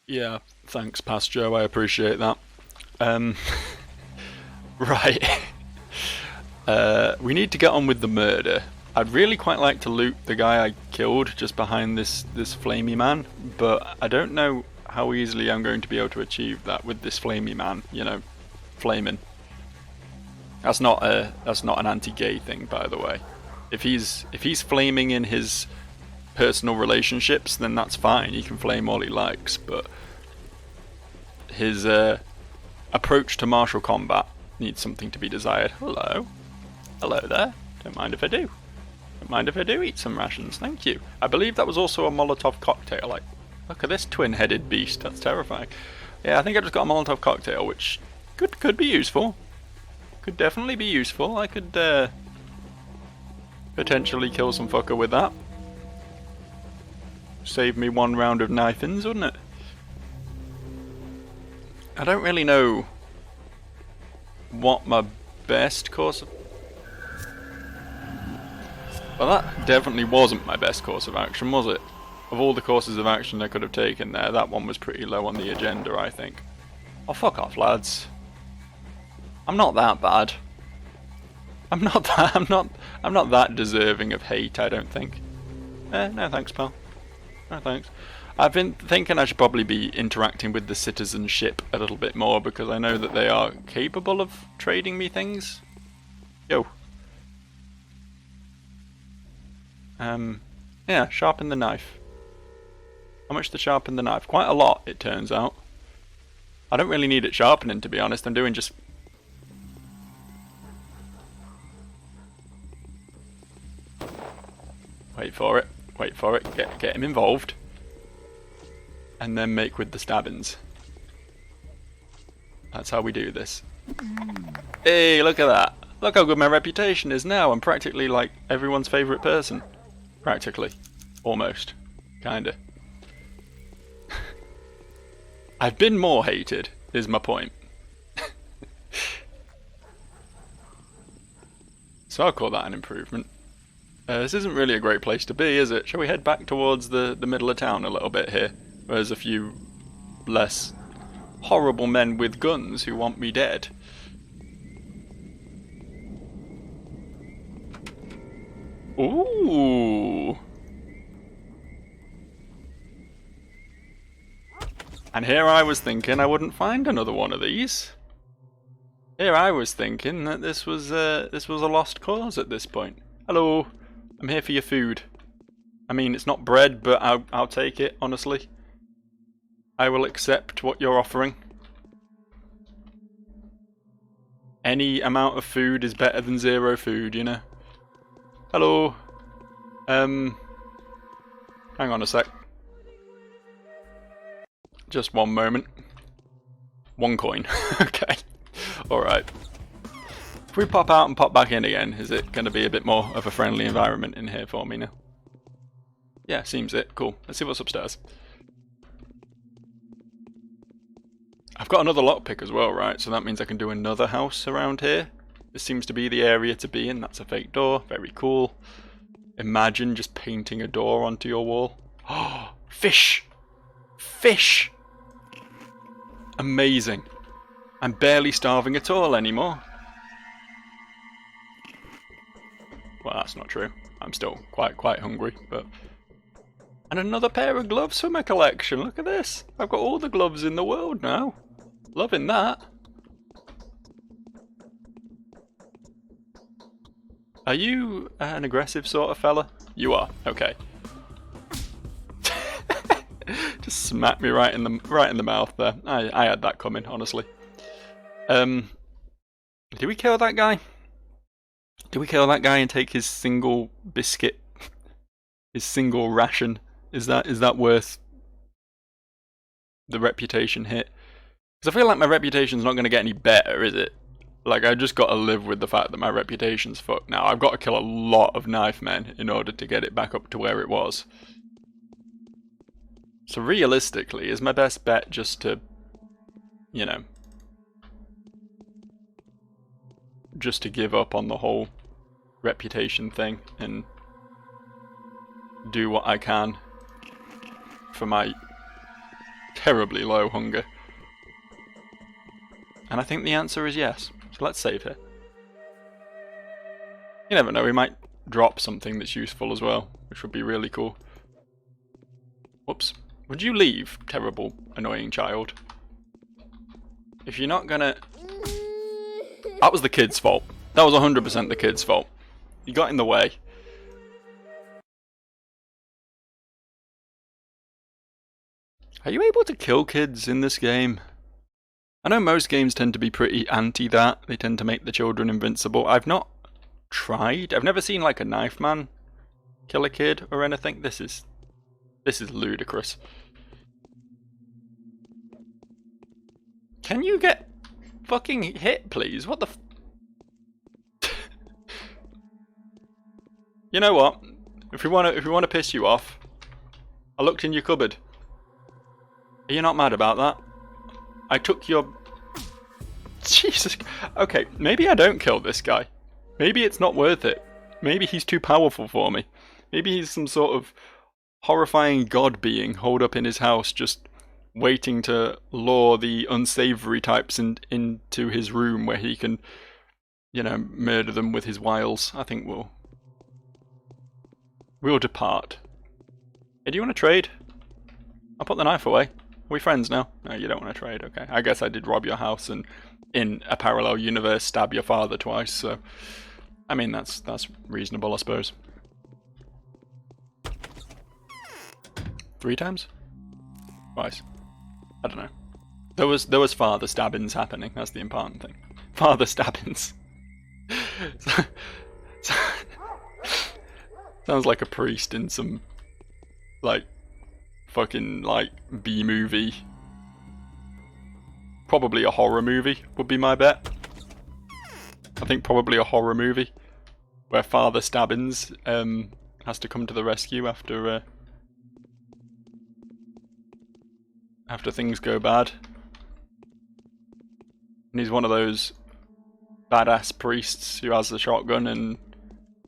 Yeah, thanks, Past Joe. I appreciate that. Um, right. We need to get on with the murder. I'd really quite like to loot the guy I killed just behind this flamey man, but I don't know how easily I'm going to be able to achieve that with this flamey man. You know, flaming. That's not an anti-gay thing, by the way. If he's flaming in his personal relationships, then that's fine. He can flame all he likes, but his approach to martial combat needs something to be desired. Hello. Hello there. Don't mind if I do. Don't mind if I do eat some rations, thank you. I believe that was also a Molotov cocktail. Like, look at this twin-headed beast, that's terrifying. Yeah, I think I just got a Molotov cocktail, which could be useful. Could definitely be useful. I could potentially kill some fucker with that. Save me one round of knife-ins, wouldn't it? I don't really know what my best course of... Well, that definitely wasn't my best course of action, was it? Of all the courses of action I could have taken there, that one was pretty low on the agenda, I think. Oh, fuck off, lads. I'm not that bad. I'm not that deserving of hate, I don't think. No thanks, pal. No thanks. I've been thinking I should probably be interacting with the citizenship a little bit more because I know that they are capable of trading me things. Yo. Yeah, sharpen the knife. How much to sharpen the knife? Quite a lot, it turns out. I don't really need it sharpening, to be honest. I'm doing just... Wait for it. Wait for it. Get him involved. And then make with the stabbings. That's how we do this. Hey, look at that. Look how good my reputation is now. I'm practically like everyone's favourite person. Practically. Almost. Kinda. I've been more hated, is my point. So I'll call that an improvement. This isn't really a great place to be, is it? Shall we head back towards the middle of town a little bit here? Where there's a few less horrible men with guns who want me dead. Ooh! And here I was thinking I wouldn't find another one of these. Here I was thinking that this was a lost cause at this point. Hello, I'm here for your food. I mean, it's not bread, but I'll take it, honestly. I will accept what you're offering. Any amount of food is better than zero food, you know? Hello. Hang on a sec. Just one moment. One coin. Okay. Alright. If we pop out and pop back in again, is it going to be a bit more of a friendly environment in here for me now? Yeah, seems it. Cool. Let's see what's upstairs. I've got another lockpick as well, right? So that means I can do another house around here. This seems to be the area to be in. That's a fake door. Very cool. Imagine just painting a door onto your wall. Oh, fish! Fish! Amazing. I'm barely starving at all anymore. Well, that's not true. I'm still quite hungry, but... And another pair of gloves for my collection. Look at this. I've got all the gloves in the world now. Loving that. Are you an aggressive sort of fella? You are. Okay. Just smacked me right in the mouth there. I had that coming, honestly. Did we kill that guy? Did we kill that guy and take his single biscuit? His single ration? Is that worth the reputation hit? Because I feel like my reputation's not going to get any better, is it? Like, I just got to live with the fact that my reputation's fucked now. I've got to kill a lot of knife men in order to get it back up to where it was. So realistically, is my best bet just to, you know, just to give up on the whole reputation thing and do what I can for my terribly low hunger. And I think the answer is yes. So let's save here. You never know, we might drop something that's useful as well, which would be really cool. Whoops. Would you leave, terrible, annoying child? If you're not gonna... That was the kid's fault. That was 100% the kid's fault. You got in the way. Are you able to kill kids in this game? I know most games tend to be pretty anti that. They tend to make the children invincible. I've not tried. I've never seen like a knife man kill a kid or anything. This is ludicrous. Can you get fucking hit, please? What the You know what? If we want to piss you off, I looked in your cupboard. Are you not mad about that? I took your... Jesus. Okay, maybe I don't kill this guy. Maybe it's not worth it. Maybe he's too powerful for me. Maybe he's some sort of horrifying god being holed up in his house just waiting to lure the unsavory types into his room where he can, you know, murder them with his wiles. I think we'll depart. Hey, do you want to trade? I'll put the knife away. Are we friends now? No, you don't want to trade. Okay. I guess I did rob your house and in a parallel universe stab your father twice, so... I mean, that's reasonable, I suppose. 3 times? Twice. I don't know. There was father stabbings happening, that's the important thing. Father stabbings. Sounds like a priest in some, like, fucking, like, B-movie. Probably a horror movie, would be my bet. I think probably a horror movie. Where Father Stabbins has to come to the rescue after things go bad. And he's one of those badass priests who has a shotgun and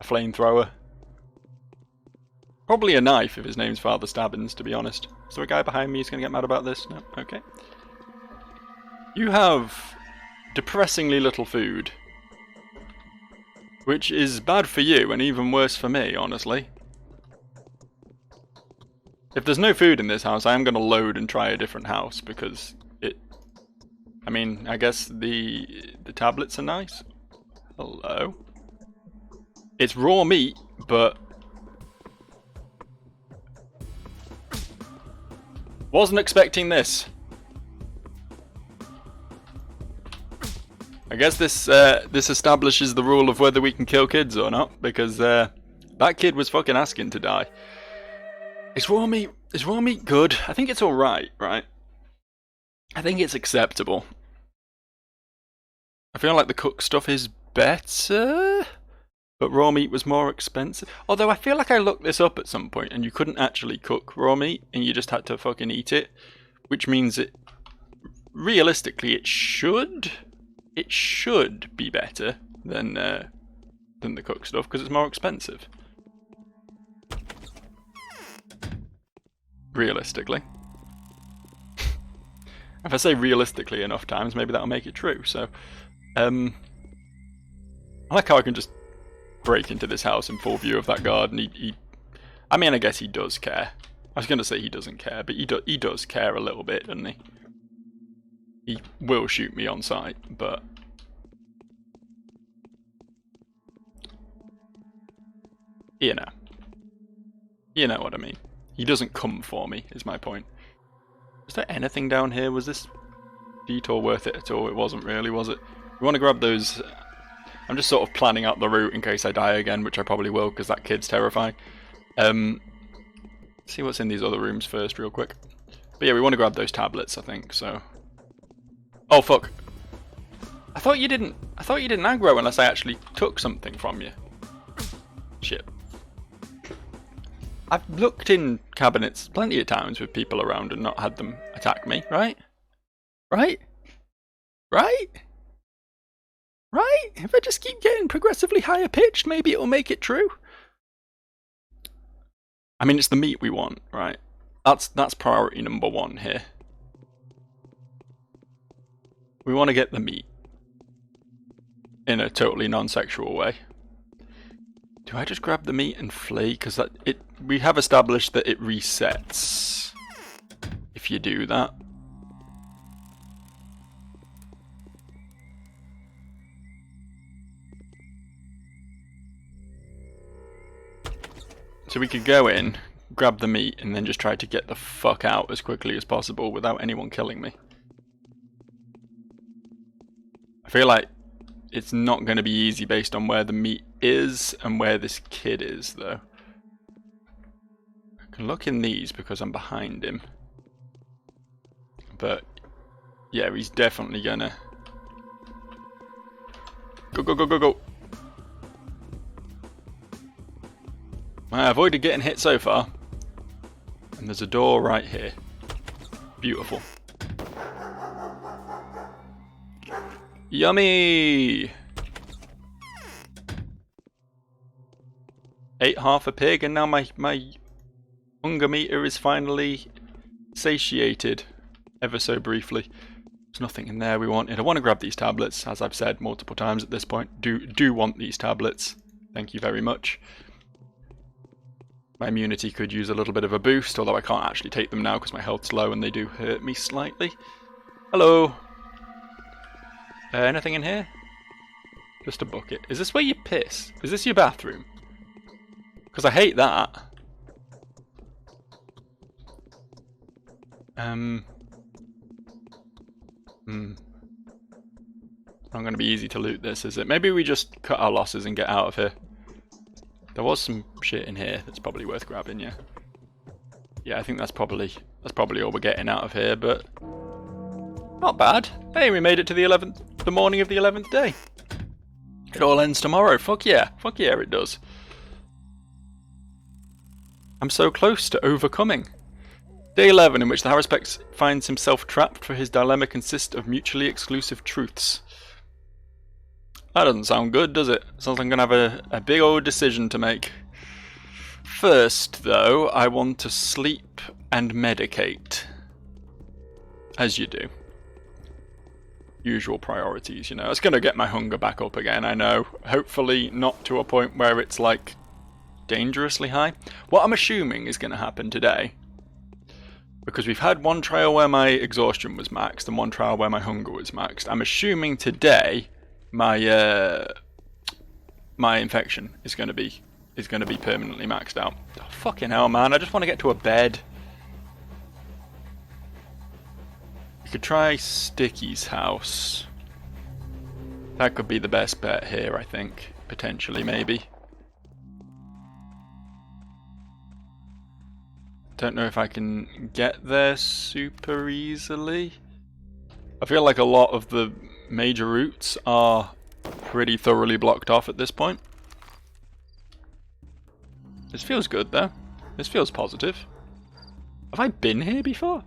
a flamethrower. Probably a knife if his name's Father Stabbins, to be honest. Is there a guy behind me who's going to get mad about this? No? Okay. You have depressingly little food. Which is bad for you and even worse for me, honestly. If there's no food in this house, I am going to load and try a different house because it... I mean, I guess the tablets are nice. Hello. It's raw meat, but... Wasn't expecting this. I guess this establishes the rule of whether we can kill kids or not, because that kid was fucking asking to die. Is raw meat good? I think it's alright, right? I think it's acceptable. I feel like the cooked stuff is better, but raw meat was more expensive. Although I feel like I looked this up at some point and you couldn't actually cook raw meat and you just had to fucking eat it, which means it, realistically, it should be better than the cooked stuff because it's more expensive. Realistically. If I say realistically enough times, maybe that'll make it true. So, I like how I can just break into this house in full view of that guard, and I mean, I guess he does care. I was going to say he doesn't care, but he does care a little bit, doesn't he? He will shoot me on sight, but... You know what I mean. He doesn't come for me, is my point. Was there anything down here? Was this detour worth it at all? It wasn't really, was it? We want to grab those... I'm just sort of planning out the route in case I die again, which I probably will, because that kid's terrifying. See what's in these other rooms first, real quick. But yeah, we want to grab those tablets, I think, so... Oh, fuck. I thought you didn't aggro unless I actually took something from you. Shit. I've looked in cabinets plenty of times with people around and not had them attack me, right? Right? Right? Right? If I just keep getting progressively higher pitched, maybe it'll make it true. I mean, it's the meat we want, right? That's priority number 1 here. we want to get the meat in a totally non-sexual way. Do I just grab the meat and flee? Because we have established that it resets if you do that. So we could go in, grab the meat, and then just try to get the fuck out as quickly as possible without anyone killing me. I feel like it's not going to be easy based on where the meat is and where this kid is, though. I can look in these because I'm behind him. But, yeah, he's definitely gonna... Go, go, go, go, go! I avoided getting hit so far. And there's a door right here. Beautiful. Yummy! Ate half a pig and now my hunger meter is finally satiated. Ever so briefly. There's nothing in there we wanted. I want to grab these tablets, as I've said multiple times at this point. Do want these tablets. Thank you very much. My immunity could use a little bit of a boost, although I can't actually take them now because my health's low and they do hurt me slightly. Hello! Anything in here? Just a bucket. Is this where you piss? Is this your bathroom? Because I hate that. Not going to be easy to loot this, is it? Maybe we just cut our losses and get out of here. There was some shit in here that's probably worth grabbing, yeah. Yeah, I think that's probably all we're getting out of here, but not bad. Hey, we made it to the morning of the 11th day. It all ends tomorrow. Fuck yeah it does. I'm so close to overcoming. Day 11, in which the Haruspex finds himself trapped, for his dilemma consists of mutually exclusive truths. That doesn't sound good, does it? Sounds like I'm going to have a big old decision to make. First, though, I want to sleep and medicate. As you do. Usual priorities, you know. It's going to get my hunger back up again, I know. Hopefully not to a point where it's, like, dangerously high. What I'm assuming is going to happen today, because we've had one trial where my exhaustion was maxed and one trial where my hunger was maxed. I'm assuming today my infection is going to be permanently maxed out. Oh, fucking hell, man! I just want to get to a bed. You could try Sticky's house. That could be the best bet here, I think. Potentially, maybe. Don't know if I can get there super easily. I feel like a lot of the major routes are pretty thoroughly blocked off at this point. This feels good though. This feels positive. Have I been here before?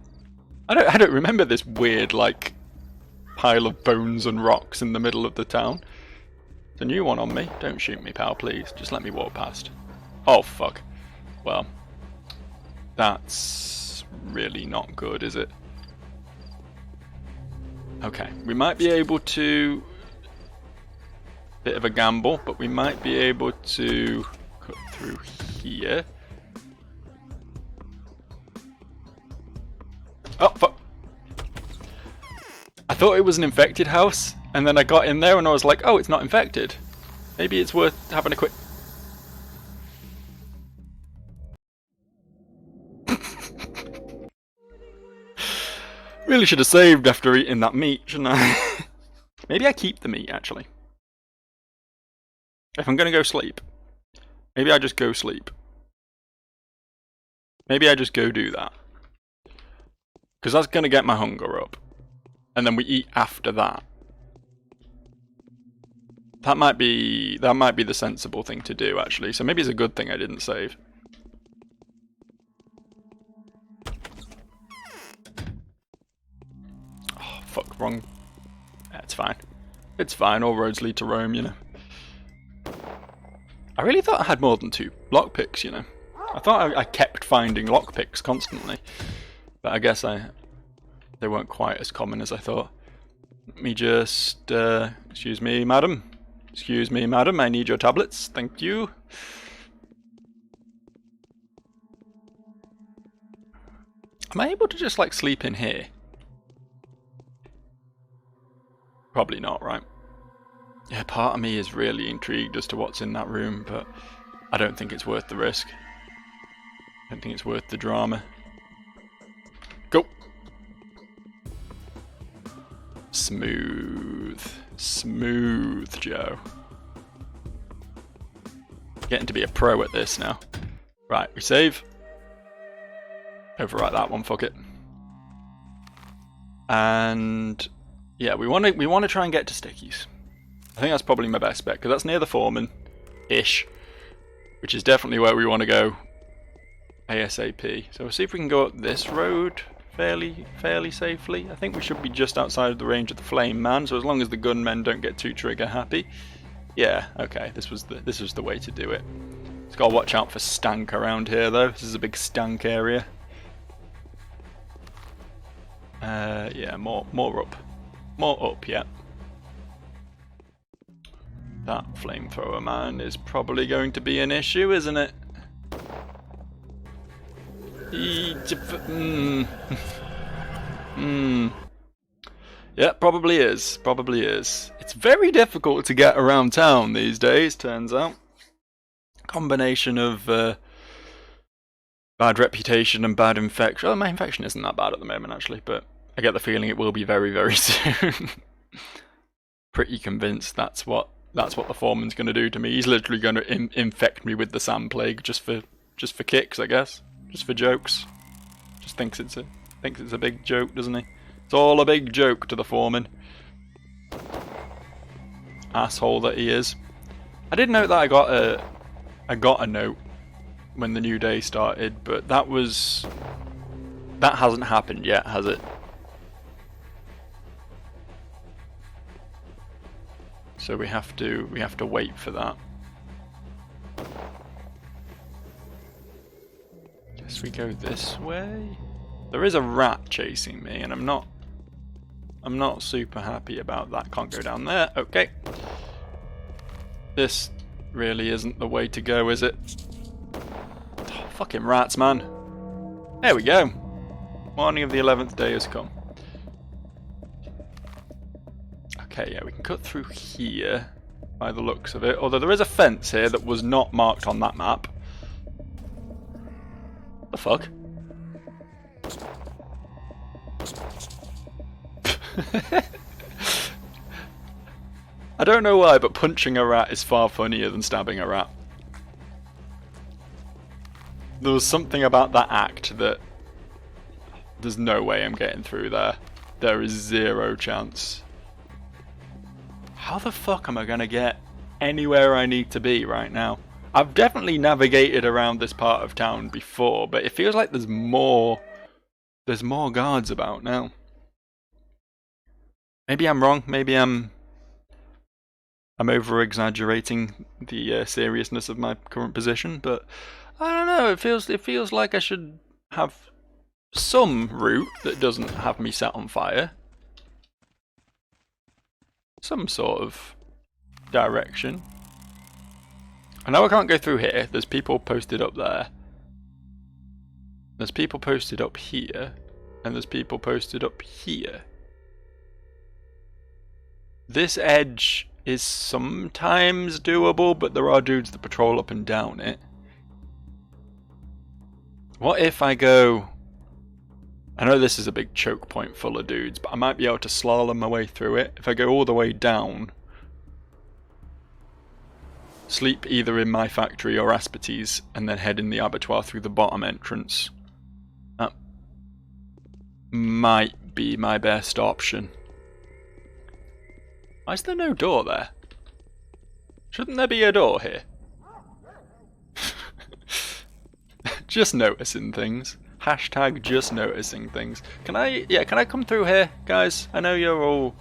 I don't remember this weird like pile of bones and rocks in the middle of the town. It's a new one on me. Don't shoot me, pal, please. Just let me walk past. Oh fuck. Well, that's really not good, is it? Okay, we might be able to... Bit of a gamble, but we might be able to cut through here. Oh, fuck! I thought it was an infected house, and then I got in there and I was like, oh, it's not infected. Maybe it's worth having a quick... Really should have saved after eating that meat, shouldn't I? Maybe I keep the meat, actually. If I'm going to go sleep. Maybe I just go sleep. Maybe I just go do that. Because that's going to get my hunger up. And then we eat after that. That might be the sensible thing to do, actually. So maybe it's a good thing I didn't save. Fuck, wrong. It's fine. It's fine, all roads lead to Rome, you know. I really thought I had more than 2 lockpicks, you know. I thought I kept finding lockpicks constantly. But I guess they weren't quite as common as I thought. Let me just, excuse me, madam. Excuse me, madam, I need your tablets. Thank you. Am I able to just, like, sleep in here? Probably not, right? Yeah, part of me is really intrigued as to what's in that room, but I don't think it's worth the risk. I don't think it's worth the drama. Go! Smooth. Smooth, Joe. Getting to be a pro at this now. Right, we save. Overwrite that one, fuck it. And yeah, we want to try and get to Stickies. I think that's probably my best bet, because that's near the foreman-ish, which is definitely where we want to go ASAP. So we'll see if we can go up this road fairly safely. I think we should be just outside of the range of the flame man, so as long as the gunmen don't get too trigger happy. Yeah, okay, this was the way to do it. Just gotta watch out for stank around here though. This is a big stank area. Yeah, more up. More up, yeah. That flamethrower man is probably going to be an issue, isn't it? Yeah, probably is. Probably is. It's very difficult to get around town these days, turns out. Combination of bad reputation and bad infection. Oh, my infection isn't that bad at the moment, actually, but I get the feeling it will be very soon. Pretty convinced that's what the foreman's going to do to me. He's literally going to infect me with the sand plague just for kicks, I guess. Just for jokes. Just thinks it's a big joke, doesn't he? It's all a big joke to the foreman. Asshole that he is. I did note that I got a note when the new day started, but that hasn't happened yet, has it? So we have to wait for that. Guess we go this way. There is a rat chasing me, and I'm not super happy about that. Can't go down there. Okay. This really isn't the way to go, is it? Oh, fucking rats, man. There we go. Morning of the 11th day has come. Okay, yeah, we can cut through here by the looks of it. Although there is a fence here that was not marked on that map. The fuck? I don't know why, but punching a rat is far funnier than stabbing a rat. There was something about that act that there's no way I'm getting through there. There is zero chance. How the fuck am I gonna get anywhere I need to be right now? I've definitely navigated around this part of town before, but it feels like there's more guards about now. Maybe I'm wrong. Maybe I'm over-exaggerating the seriousness of my current position, but I don't know. It feels like I should have some route that doesn't have me set on fire. Some sort of direction. I know I can't go through here. There's people posted up there. There's people posted up here. And there's people posted up here. This edge is sometimes doable, but there are dudes that patrol up and down it. What if I go... I know this is a big choke point full of dudes, but I might be able to slalom my way through it. If I go all the way down, sleep either in my factory or Asperty's, and then head in the abattoir through the bottom entrance. That might be my best option. Why is there no door there? Shouldn't there be a door here? Just noticing things. Hashtag just noticing things. Can I come through here, guys? I know you're all,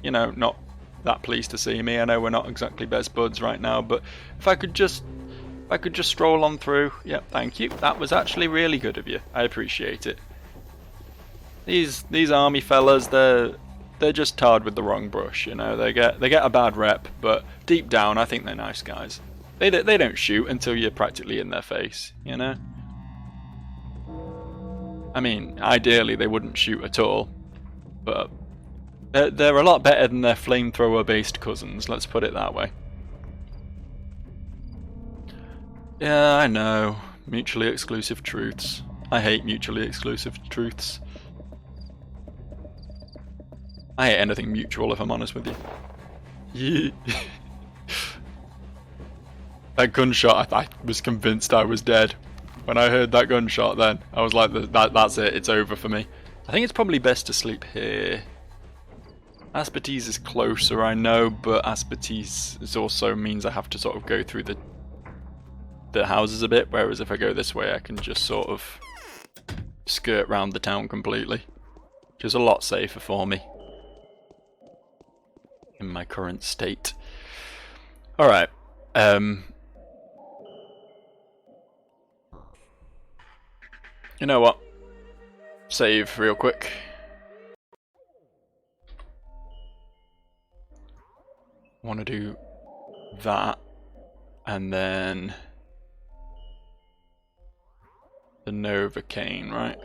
not that pleased to see me. I know we're not exactly best buds right now, but if I could just stroll on through. Yep, thank you. That was actually really good of you. I appreciate it. These army fellas, they're they're just tarred with the wrong brush, you know. They get a bad rep, but deep down, I think they're nice guys. They don't shoot until you're practically in their face, you know. I mean, ideally they wouldn't shoot at all, but they're a lot better than their flamethrower-based cousins. Let's put it that way. Yeah, I know. Mutually exclusive truths. I hate mutually exclusive truths. I hate anything mutual, if I'm honest with you. That gunshot, I was convinced I was dead. When I heard that gunshot then, I was like, that's it, it's over for me. I think it's probably best to sleep here. Aspertise is closer, I know, but Aspertise also means I have to sort of go through the houses a bit, whereas if I go this way I can just sort of skirt round the town completely, which is a lot safer for me in my current state. Alright, you know what? Save real quick. I want to do that, and then the Novocaine, right?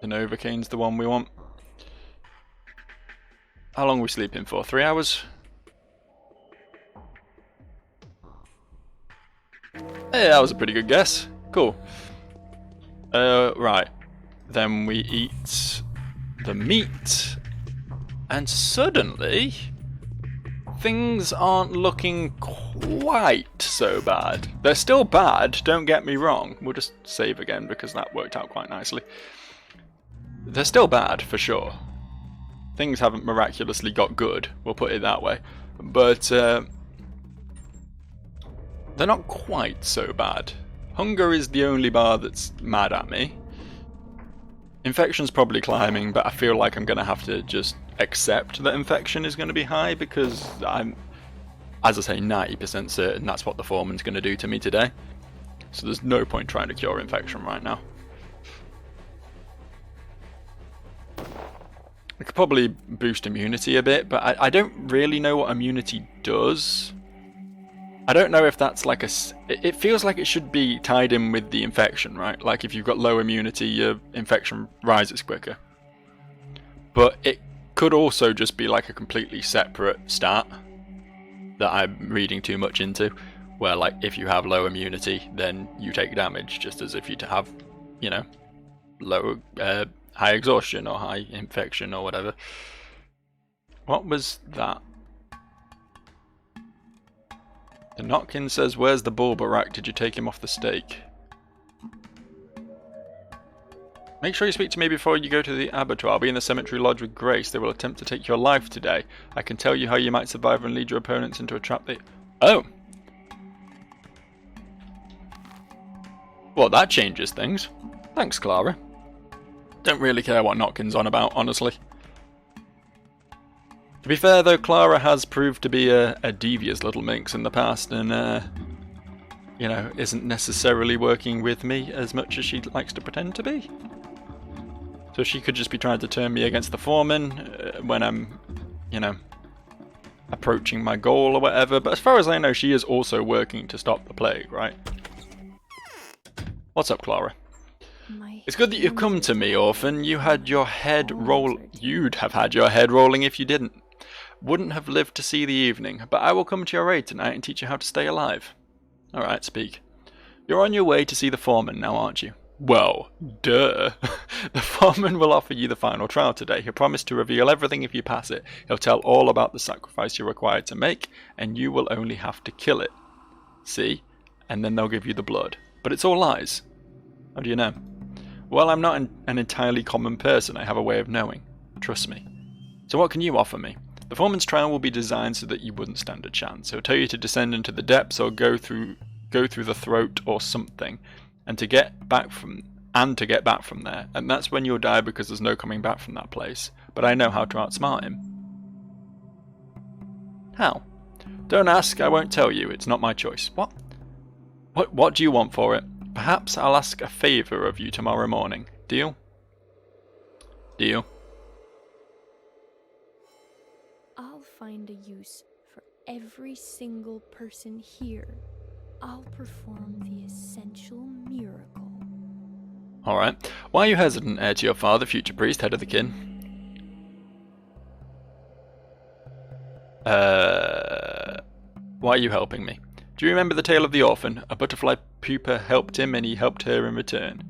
The Novocaine's the one we want. How long are we sleeping for? 3 hours? Hey, that was a pretty good guess. Cool. Right. Then we eat the meat, and suddenly things aren't looking quite so bad. They're still bad, don't get me wrong. We'll just save again because that worked out quite nicely. They're still bad, for sure. Things haven't miraculously got good, we'll put it that way. But they're not quite so bad. Hunger is the only bar that's mad at me. Infection's probably climbing, but I feel like I'm going to have to just accept that infection is going to be high because I'm, as I say, 90% certain that's what the foreman's going to do to me today. So there's no point trying to cure infection right now. I could probably boost immunity a bit, but I don't really know what immunity does. I don't know if that's like a... It feels like it should be tied in with the infection, right? Like if you've got low immunity, your infection rises quicker. But it could also just be like a completely separate stat that I'm reading too much into, where like if you have low immunity, then you take damage, just as if you have, you know, low, high exhaustion or high infection or whatever. What was that? The Notkin says, where's the bull barak? Did you take him off the stake? Make sure you speak to me before you go to the abattoir. I'll be in the cemetery lodge with Grace. They will attempt to take your life today. I can tell you how you might survive and lead your opponents into a trap they... Oh! Well, that changes things. Thanks, Clara. Don't really care what Notkin's on about, honestly. To be fair though, Clara has proved to be a devious little minx in the past and, you know, isn't necessarily working with me as much as she likes to pretend to be. So she could just be trying to turn me against the foreman when I'm, you know, approaching my goal or whatever. But as far as I know, she is also working to stop the plague, right? What's up, Clara? It's good that you've come to me, orphan. You'd have had your head rolling if you didn't. Wouldn't have lived to see the evening, but I will come to your aid tonight and teach you how to stay alive. Alright, speak. You're on your way to see the foreman now, aren't you? Well, duh. The foreman will offer you the final trial today. He'll promise to reveal everything if you pass it. He'll tell all about the sacrifice you're required to make, and you will only have to kill it. See? And then they'll give you the blood. But it's all lies. How do you know? Well, I'm not an entirely common person. I have a way of knowing. Trust me. So what can you offer me? The foreman's trial will be designed so that you wouldn't stand a chance. He'll tell you to descend into the depths or go through the throat or something, and to get back from there. And that's when you'll die because there's no coming back from that place. But I know how to outsmart him. How? Don't ask. I won't tell you. It's not my choice. What? What do you want for it? Perhaps I'll ask a favour of you tomorrow morning. Deal? Deal. find a use for every single person here, I'll perform the essential miracle. Alright. Why are you hesitant, heir to your father, future priest, head of the kin? Why are you helping me? Do you remember the tale of the orphan? A butterfly pupa helped him and he helped her in return.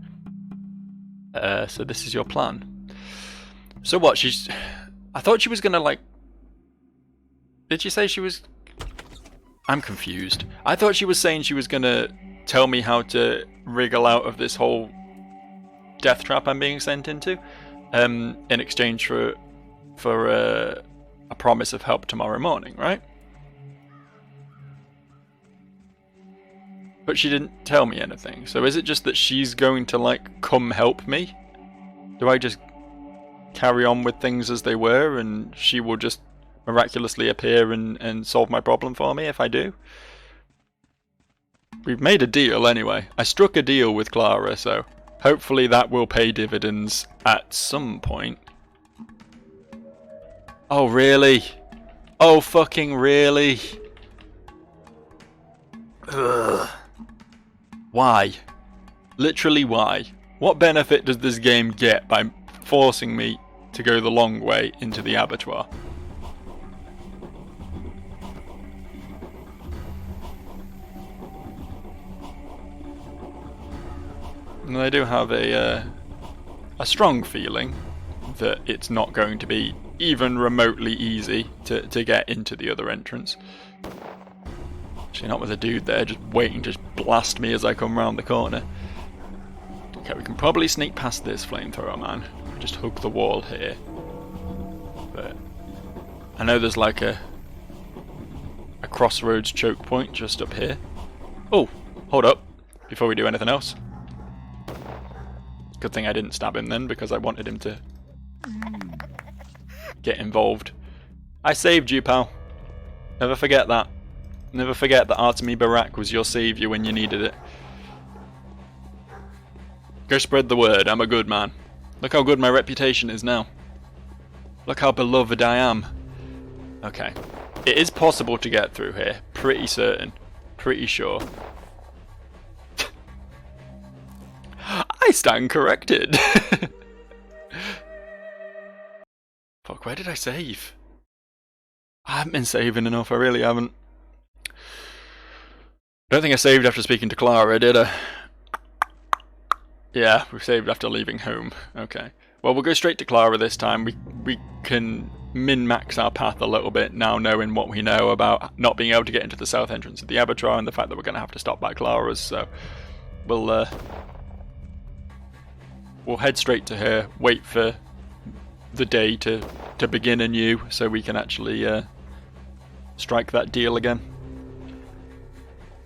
So this is your plan. So what, I thought she was gonna, like... Did she say she was... I'm confused. I thought she was saying she was gonna tell me how to wriggle out of this whole death trap I'm being sent into, in exchange for a promise of help tomorrow morning, right? But she didn't tell me anything. So is it just that she's going to, like, come help me? Do I just carry on with things as they were and she will just miraculously appear and solve my problem for me if I do? We've made a deal anyway. I struck a deal with Clara, so hopefully that will pay dividends at some point. Oh, really? Oh, fucking really? Ugh. Why? Literally why? What benefit does this game get by forcing me to go the long way into the abattoir? And I do have a strong feeling that it's not going to be even remotely easy to get into the other entrance. Actually, not with a dude there, just waiting to blast me as I come round the corner. Okay, we can probably sneak past this flamethrower man. Just hug the wall here. But I know there's like a crossroads choke point just up here. Oh, hold up, before we do anything else. Good thing I didn't stab him then, because I wanted him to get involved. I saved you, pal. Never forget that. Never forget that Artemi Barak was your saviour when you needed it. Go spread the word, I'm a good man. Look how good my reputation is now. Look how beloved I am. Okay. It is possible to get through here. Pretty certain. Pretty sure. I stand corrected. Fuck, where did I save? I haven't been saving enough, I really haven't. I don't think I saved after speaking to Clara, did I? Yeah, we saved after leaving home. Okay. Well, we'll go straight to Clara this time. We can min-max our path a little bit now, knowing what we know about not being able to get into the south entrance of the abattoir and the fact that we're going to have to stop by Clara's. So we'll head straight to her, wait for the day to begin anew so we can actually strike that deal again.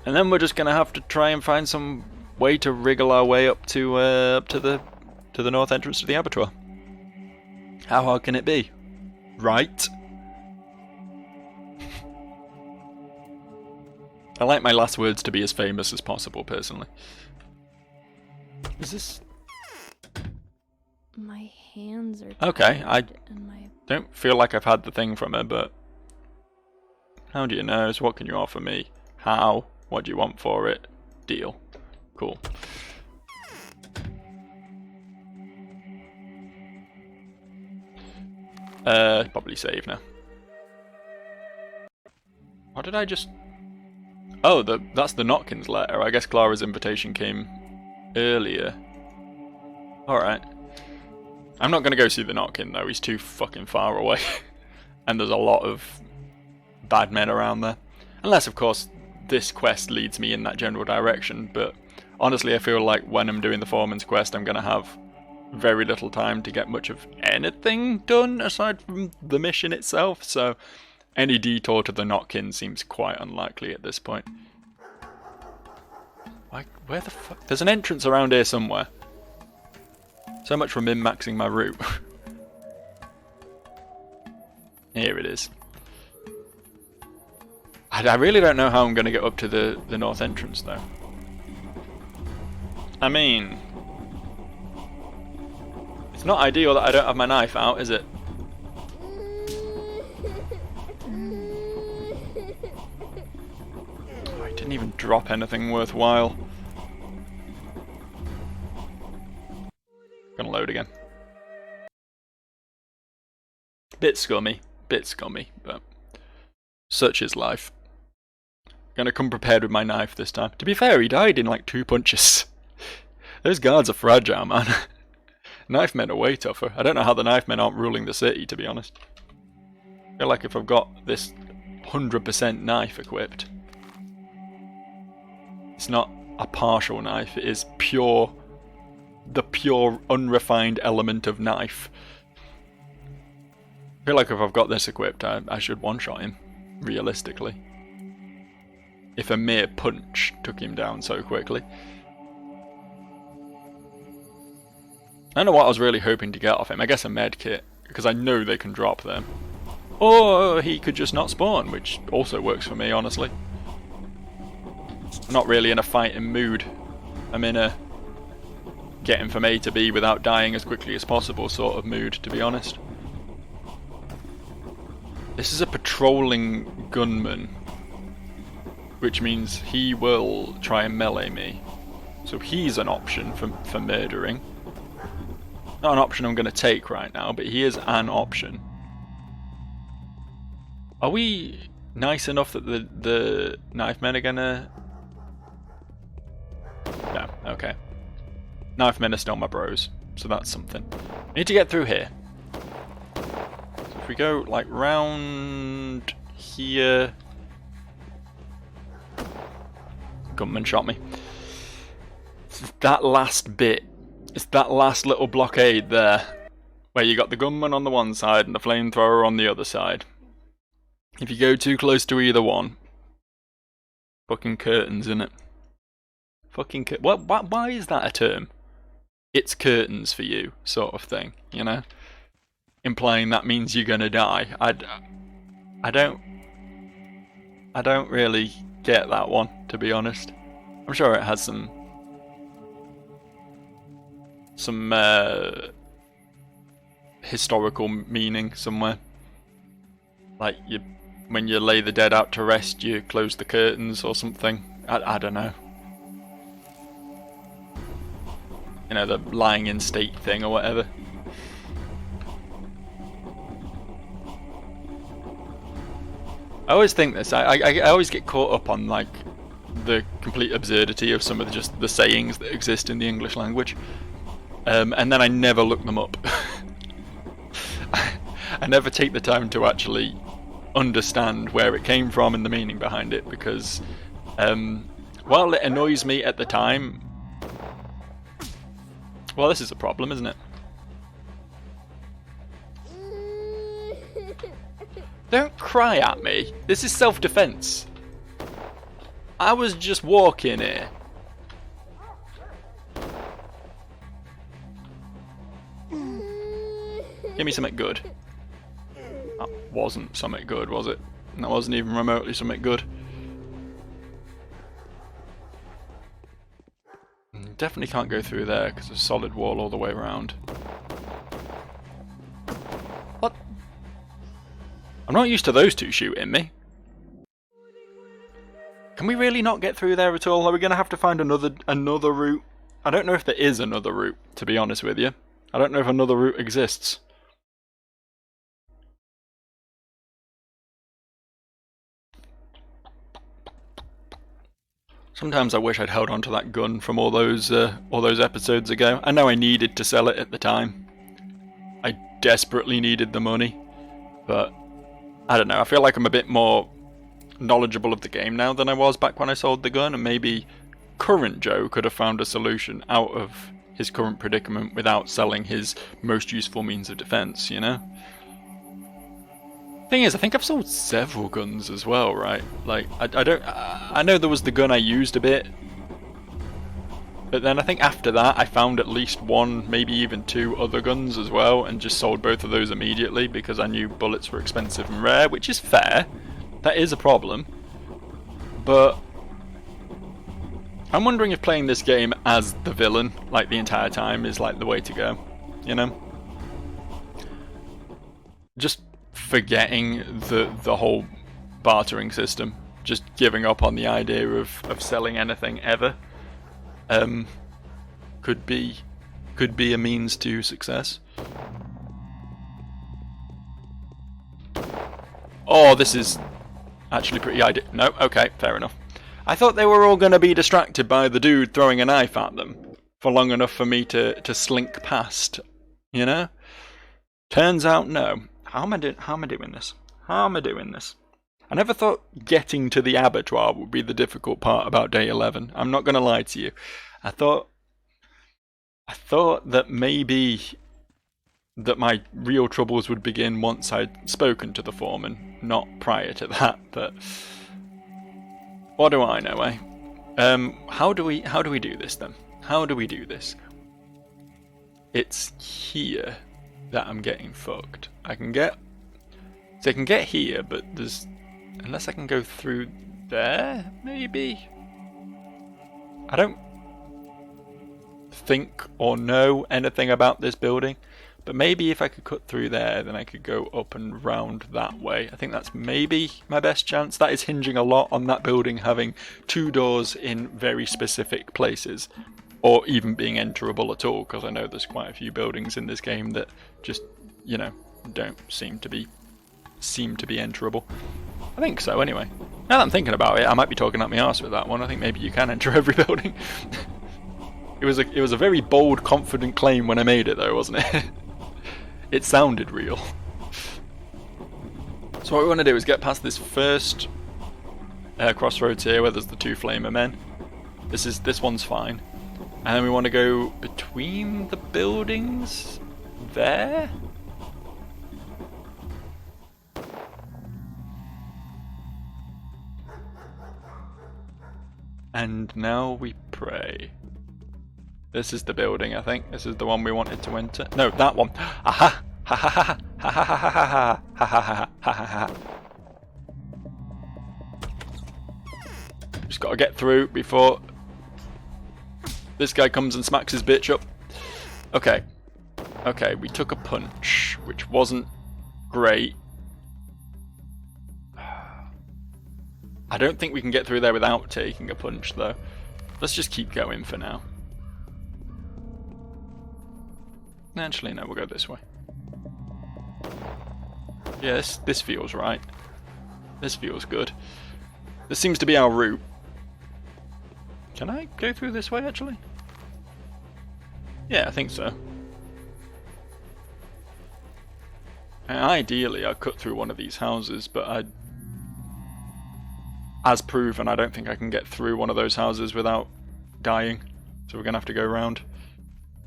And then we're just going to have to try and find some way to wriggle our way up to the north entrance to the abattoir. How hard can it be? Right? I like my last words to be as famous as possible, personally. Is this... My hands are okay, I and my... don't feel like I've had the thing from her, but... How do you know? So what can you offer me? How? What do you want for it? Deal. Cool. Probably save now. What did I just... Oh, that's the Notkins letter. I guess Clara's invitation came earlier. Alright. I'm not going to go see the Notkin though, he's too fucking far away. And there's a lot of bad men around there. Unless, of course, this quest leads me in that general direction, but honestly I feel like when I'm doing the Foreman's quest I'm going to have very little time to get much of anything done aside from the mission itself, so any detour to the Notkin seems quite unlikely at this point. Like, where the fuck? There's an entrance around here somewhere. So much for min-maxing my route. Here it is. I really don't know how I'm going to get up to the north entrance though. I mean... It's not ideal that I don't have my knife out, is it? Didn't even drop anything worthwhile. Gonna load again. Bit scummy, but such is life. Gonna come prepared with my knife this time. To be fair, he died in like 2 punches. Those guards are fragile, man. Knife men are way tougher. I don't know how the knife men aren't ruling the city, to be honest. I feel like if I've got this 100% knife equipped, it's not a partial knife, it is pure, the pure unrefined element of knife. I feel like if I've got this equipped, I should one-shot him, realistically. If a mere punch took him down so quickly. I don't know what I was really hoping to get off him. I guess a med kit, because I know they can drop them. Or he could just not spawn, which also works for me, honestly. I'm not really in a fighting mood. I'm in a getting from A to B without dying as quickly as possible sort of mood, to be honest. This is a patrolling gunman, which means he will try and melee me. So he's an option for murdering. Not an option I'm going to take right now, but he is an option. Are we nice enough that the knife men are going to... No, okay. Knife men are still my bros, so that's something. I need to get through here. So if we go like round here... Gunman shot me. That last bit. It's that last little blockade there, where you got the gunman on the one side and the flamethrower on the other side. If you go too close to either one, fucking curtains, innit? Fucking why is that a term? It's curtains for you, sort of thing, you know? Implying that means you're gonna die. I don't really get that one, to be honest. I'm sure it has some historical meaning somewhere. Like when you lay the dead out to rest, you close the curtains or something. I don't know. You know, the lying in state thing or whatever. I always think this. I always get caught up on like the complete absurdity of some of just the sayings that exist in the English language. And then I never look them up. I never take the time to actually understand where it came from and the meaning behind it, because while it annoys me at the time, well, this is a problem, isn't it? Don't cry at me. This is self-defense. I was just walking here. Give me something good. That wasn't something good, was it? That wasn't even remotely something good. Definitely can't go through there because there's a solid wall all the way around. What? I'm not used to those two shooting me. Can we really not get through there at all? Are we going to have to find another route? I don't know if there is another route, to be honest with you. I don't know if another route exists. Sometimes I wish I'd held on to that gun from all those episodes ago. I know I needed to sell it at the time. I desperately needed the money, but I don't know. I feel like I'm a bit more knowledgeable of the game now than I was back when I sold the gun, and maybe current Joe could have found a solution out of his current predicament without selling his most useful means of defense, you know? Thing is, I think I've sold several guns as well, right? Like, I know there was the gun I used a bit, but then I think after that I found at least one, maybe even two other guns as well, and just sold both of those immediately because I knew bullets were expensive and rare, which is fair. That is a problem. But I'm wondering if playing this game as the villain, like the entire time, is like the way to go, you know? Just forgetting the whole bartering system just giving up on the idea of selling anything ever could be a means to success. Oh, this is actually pretty ideal. No, okay, fair enough. I thought they were all going to be distracted by the dude throwing a knife at them for long enough for me to slink past, you know? Turns out no. How am I doing this? How am I doing this? I never thought getting to the abattoir would be the difficult part about day 11. I'm not going to lie to you. I thought that maybe that my real troubles would begin once I'd spoken to the foreman, not prior to that, but what do I know, eh? How do we do this then? How do we do this? It's here that I'm getting fucked. I can get here, but there's, unless I can go through there, maybe? I don't think or know anything about this building, but maybe if I could cut through there, then I could go up and round that way. I think that's maybe my best chance. That is hinging a lot on that building having 2 doors in very specific places, or even being enterable at all, because I know there's quite a few buildings in this game that just, you know, don't seem to be enterable. I think so, anyway. Now that I'm thinking about it, I might be talking up my arse with that one. I think maybe you can enter every building. It was a very bold, confident claim when I made it, though, wasn't it? It sounded real. So what we want to do is get past this first crossroads here, where there's the 2 flamer men. This one's fine, and then we want to go between the buildings there. And now we pray. This is the building, I think. This is the one we wanted to enter. No, that one. Aha! Ha ha ha ha ha ha ha ha ha ha ha ha ha. Just gotta get through before this guy comes and smacks his bitch up. Okay. Okay, we took a punch, which wasn't great. I don't think we can get through there without taking a punch, though. Let's just keep going for now. Actually, no, we'll go this way. Yeah, this feels right. This feels good. This seems to be our route. Can I go through this way, actually? Yeah, I think so. And ideally, I'd cut through one of these houses, but as proven, I don't think I can get through one of those houses without dying. So we're going to have to go around.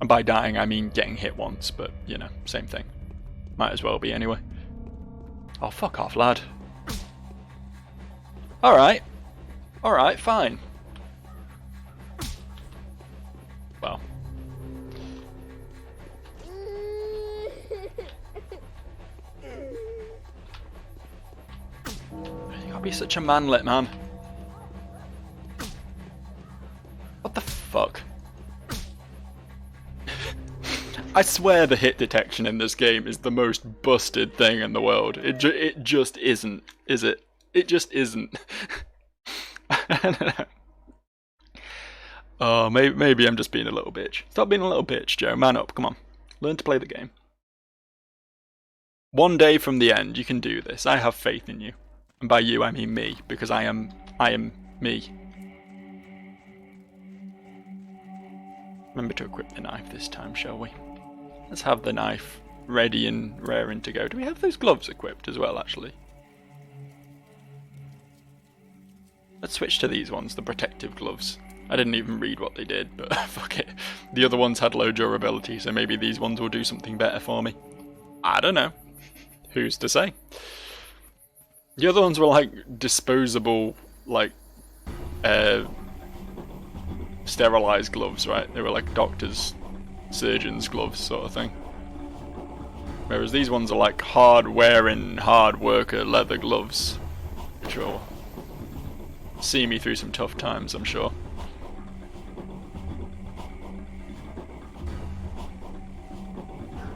And by dying, I mean getting hit once, but, you know, same thing. Might as well be anyway. Oh, fuck off, lad. Alright. Alright, fine. Well. You gotta be such a manlet, man. What the fuck? I swear the hit detection in this game is the most busted thing in the world. It just isn't, is it? It just isn't. I don't know. Oh, maybe I'm just being a little bitch. Stop being a little bitch, Joe. Man up, come on. Learn to play the game. One day from the end, you can do this. I have faith in you. And by you, I mean me, because I am me. Remember to equip the knife this time, shall we? Let's have the knife ready and raring to go. Do we have those gloves equipped as well, actually? Let's switch to these ones, the protective gloves. I didn't even read what they did, but fuck it. The other ones had low durability, so maybe these ones will do something better for me. I don't know. Who's to say? The other ones were like disposable, like, sterilized gloves, right? They were like doctors, surgeons' gloves sort of thing. Whereas these ones are like hard-wearing, hard-worker leather gloves, which will see me through some tough times, I'm sure.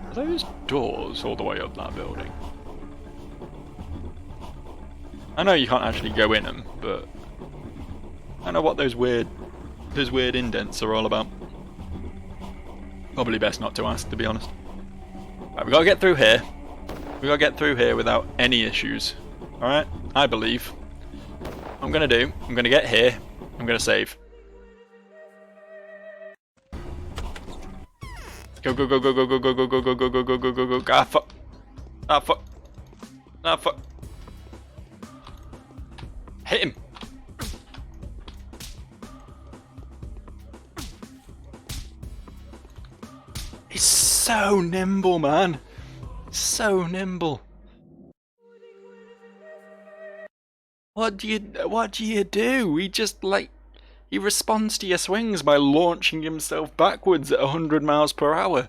Are those doors all the way up that building? I know you can't actually go in them, but I don't know what those weird indents are all about. Probably best not to ask, to be honest. Right, we gotta get through here. We gotta get through here without any issues. Alright? I believe. What I'm gonna do, I'm gonna get here, I'm gonna save. Go, go, go, go, go, go, go, go, go, go, go, go, go, go, go, go. Ah, fuck. Ah, fuck. Ah, fuck. Hit him. He's so nimble, man. So nimble. What do you do? He just, like, he responds to your swings by launching himself backwards at 100 miles per hour.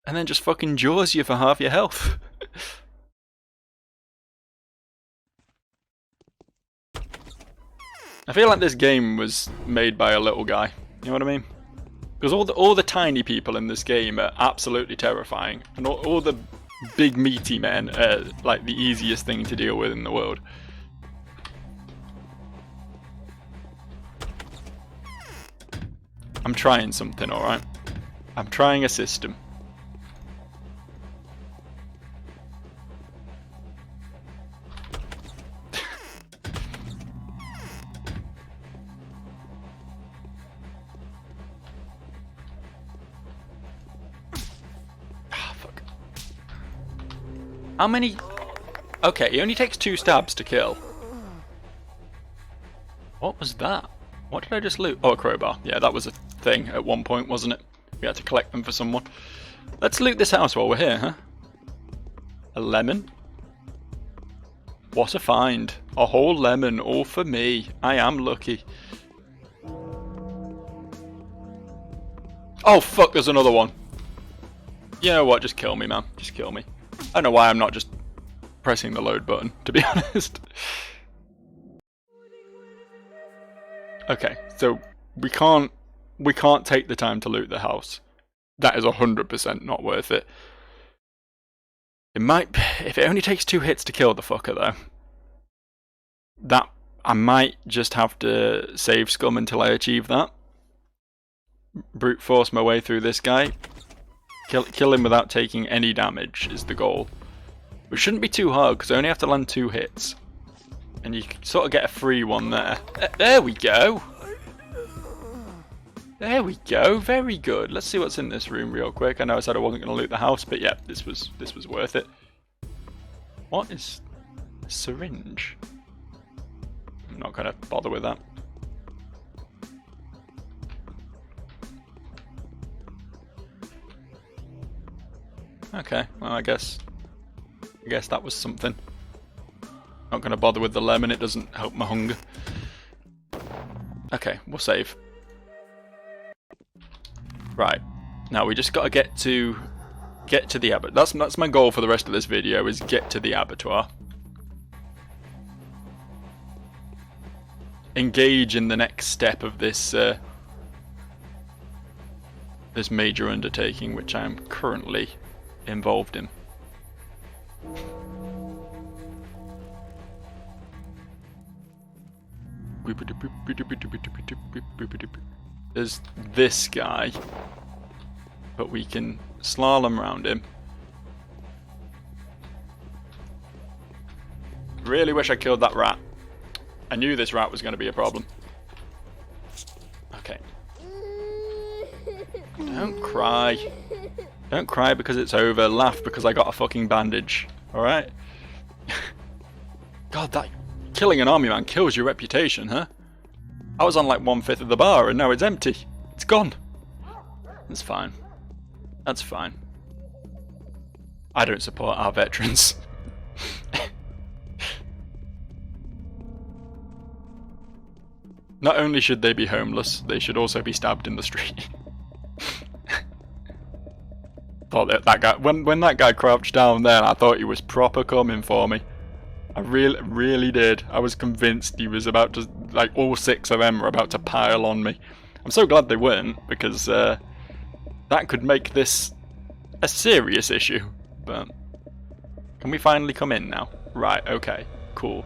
And then just fucking jaws you for half your health. I feel like this game was made by a little guy. You know what I mean? Because all the tiny people in this game are absolutely terrifying, and all the big meaty men are like the easiest thing to deal with in the world. I'm trying something, alright? I'm trying a system. How many? Okay, he only takes 2 stabs to kill. What was that? What did I just loot? Oh, a crowbar. Yeah, that was a thing at one point, wasn't it? We had to collect them for someone. Let's loot this house while we're here, huh? A lemon? What a find. A whole lemon, all for me. I am lucky. Oh, fuck, there's another one. You know what? Just kill me, man. Just kill me. I don't know why I'm not just pressing the load button, to be honest. Okay, so we can't take the time to loot the house. That is 100% not worth it. It might, if it only takes 2 hits to kill the fucker though, that I might just have to save scum until I achieve that. Brute force my way through this guy. Kill him without taking any damage is the goal. Which shouldn't be too hard because I only have to land 2 hits. And you sort of get a free one there. There we go! There we go, very good. Let's see what's in this room real quick. I know I said I wasn't going to loot the house, but yeah, this was worth it. What is a syringe? I'm not going to bother with that. Okay, well I guess that was something. Not going to bother with the lemon, it doesn't help my hunger. Okay, we'll save. Right, now we just got to get to the abattoir. That's my goal for the rest of this video, is get to the abattoir. Engage in the next step of this this major undertaking, which I am currently involved in. There's this guy, but we can slalom around him. Really wish I killed that rat. I knew this rat was going to be a problem. Okay. Don't cry. Don't cry because it's over. Laugh because I got a fucking bandage. Alright? God, that killing an army man kills your reputation, huh? I was on like 1/5 of the bar and now it's empty. It's gone. That's fine. That's fine. I don't support our veterans. Not only should they be homeless, they should also be stabbed in the street. Thought that guy, when that guy crouched down there, I thought he was proper coming for me. I really did. I was convinced he was about to, like, all 6 of them were about to pile on me. I'm so glad they weren't, because that could make this a serious issue. But come Can we finally come in now? Right, okay, cool.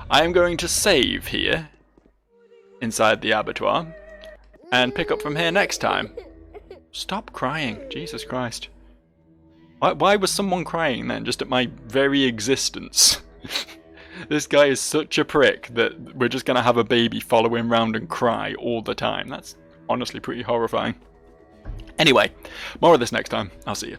I am going to save here, inside the abattoir, and pick up from here next time. Stop crying, Jesus Christ. Why was someone crying then, just at my very existence? This guy is such a prick that we're just going to have a baby follow him around and cry all the time. That's honestly pretty horrifying. Anyway, more of this next time. I'll see you.